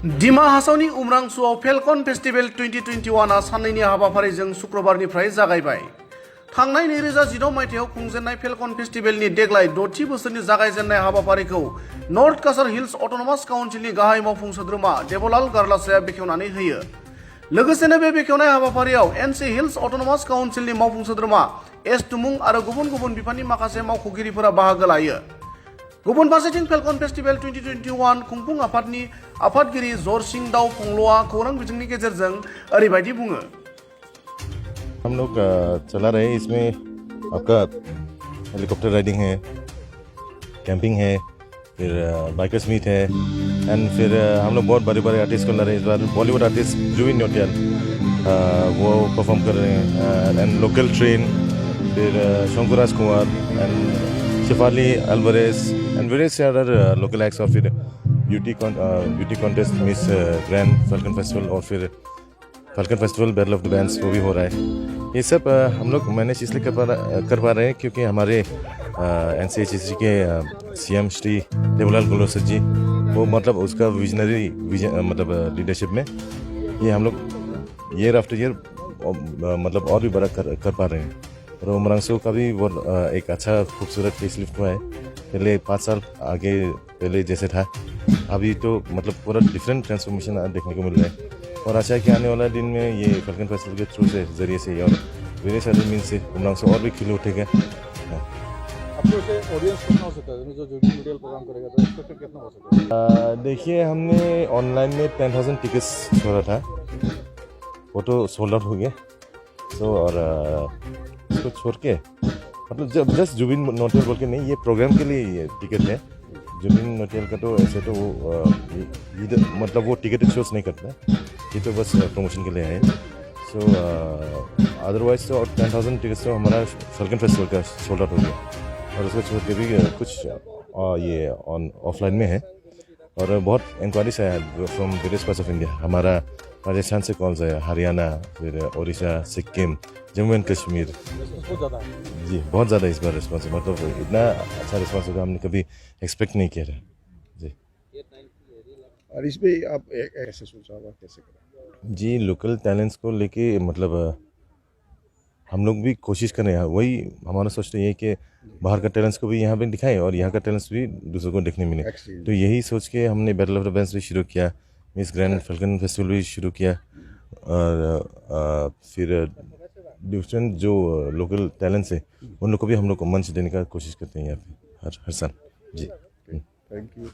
दिमा हासावनि उमरांसुआव फेलकन festival 2021 साननैनि हाबाफारिजों शुक्रबारनिफ्राय जागायबाय। थांनाय 2016 मायथाइयाव खुंजेननाय फेलकन फेस्टिवलनि देग्लाय 6थि बोसोरनि जागायजेननाय हाबाफारिखौ नर्थ काछार हिल्स अट'नमास काउन्सिलनि गाहाय मावफुं सोद्रोमा देबलाल गारलासाया बेखेवनानै होयो। लोगोसेनो बे बेखेवनाय हाबाफारियाव एनसि हिल्स अट'नमास काउन्सिलनि मावफुं सोद्रोमा एस तुमुं आरो गुबुन गुबुन बिफाननि माखासे मावख'गिरिफोरा बाहागो लायो। गुबुन फारसेथिं फेलकन फेस्टिवल 2021 खुंफुं आफादनि आफादगिरि जरसिं दाव फंल'आ खौरां बिजोंनि गेजेरजों ओरैबायदि बुङो। हम लोग चला रहे हैं, इसमें आपका हेलीकॉप्टर राइडिंग है, कैंपिंग है, फिर बाइकर्स मीट है, एंड फिर हम लोग बहुत बड़े बड़े आर्टिस्ट को ला रहे हैं। इस बार बॉलीवुड आर्टिस्ट जुबिन नौटियाल वो परफॉर्म कर रहे हैं, एंड लोकल ट्रेन, फिर Shankuraj Kumar and Shifali Alvares and various other local acts, और फिर beauty contest miss grand Falcon festival, और फिर Falcon festival battle of the bands वो भी हो रहा है। ये सब हम लोग मैनेज इसलिए कर पा रहे हैं क्योंकि हमारे NCHC के CM श्री देवलाल गारलासा जी वो मतलब उसका विजनरी मतलब लीडरशिप में ये हम लोग ईयर आफ्टर ईयर मतलब और भी बड़ा कर पा रहे हैं। और उमरांसू का भी वो एक अच्छा खूबसूरत फेसलिफ्ट हुआ है। पहले 5 साल आगे पहले जैसे था, अभी तो मतलब पूरा डिफरेंट ट्रांसफॉर्मेशन देखने को मिल रहा है। और आशा है कि आने वाला दिन में ये फेल्कन फेस्टिवल के थ्रू से जरिए से और वेरियस अदर मीन्स से उमरांसू और भी खिल उठेगा। आपको इसे ऑडियंस कितना हो सकता है, जो मीडियल प्रोग्राम करेगा तो एक्सपेक्टेड कितना हो सकता है? देखिए, हमने ऑनलाइन में 10,000 टिकट्स छोड़ा था, वो तो सोल्ड आउट हो गया। सो और इसको छोड़ के मतलब जब जस्ट जुबिन नौटियाल बोल के नहीं, ये प्रोग्राम के लिए ये टिकट है। जुबिन नौटियाल का तो ऐसे तो वो मतलब वो टिकट शोज नहीं करता, ये तो बस प्रमोशन के लिए है। सो अदरवाइज तो 10,000 टिकट्स तो हमारा फेल्कन फेस्टिवल का सोल्ड आउट हो गया। और उसको छोड़ के भी कुछ ये ऑफलाइन में है, और बहुत इंक्वायरीज आया from various parts of India. हमारा राजस्थान से कॉल्स है, हरियाणा, फिर उड़ीसा, सिक्किम, जम्मू एंड कश्मीर। जी बहुत ज़्यादा इस बार रिस्पॉन्स, मतलब इतना अच्छा रिस्पॉन्स होगा हमने कभी एक्सपेक्ट नहीं किया था जी। और इस पे आप ऐसे सोचा होगा कैसे करें? जी, लोकल टैलेंट्स को लेके मतलब हम लोग भी कोशिश कर रहे हैं। वही हमारा सोचते ये है कि बाहर का टैलेंट्स को भी यहाँ पे दिखाएं और यहाँ का टैलेंट्स भी दूसरों को देखने मिले। तो यही सोच के हमने बैटल ऑफ द बैंड्स भी शुरू किया, मिस ग्रैंड फेल्कन फेस्टिवल भी शुरू किया, और फिर डिफरेंट जो लोकल टैलेंट्स है उन लोग को भी हम लोग को मंच देने का कोशिश करते हैं यहाँ पे हर साल जी। Thank you.